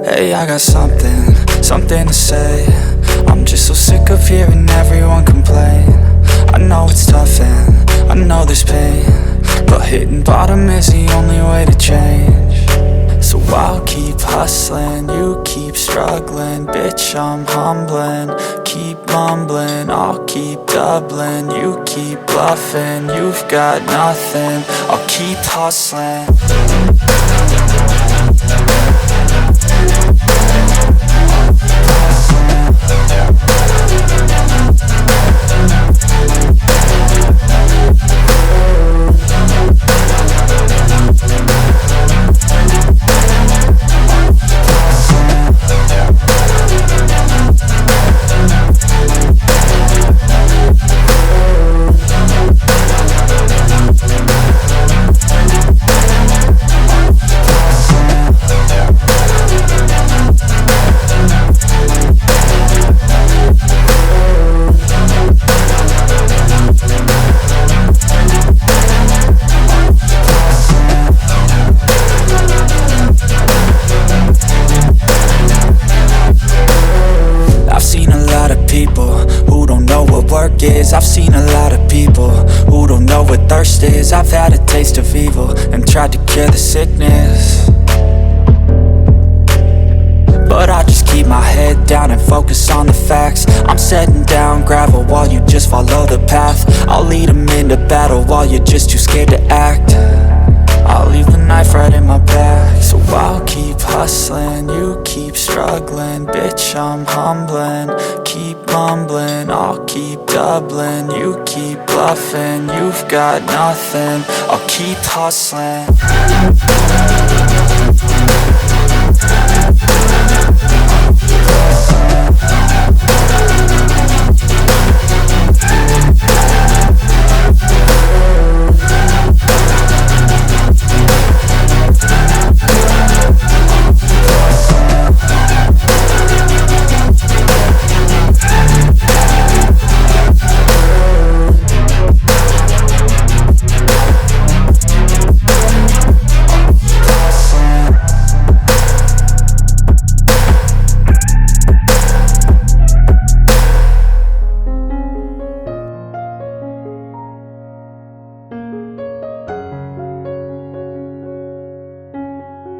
Hey, I got something to say. I'm just so sick of hearing everyone complain. I know it's tough and I know there's pain, but hitting bottom is the only way to change. So I'll keep hustling, you keep struggling. Bitch, I'm humbling, keep mumbling. I'll keep doubling, you keep bluffing. You've got nothing, I'll keep hustling. I've seen a lot of people who don't know what thirst is. I've had a taste of evil and tried to cure the sickness, but I just keep my head down and focus on the facts. I'm setting down gravel while you just follow the path. I'll lead them into battle while you're just too scared to act. I'll leave the knife right in my back. So I'll keep hustling, you keep struggling. Bitch, I'm humbling, keep mumbling. I'll keep doubling, you keep bluffing. You've got nothing, I'll keep hustling.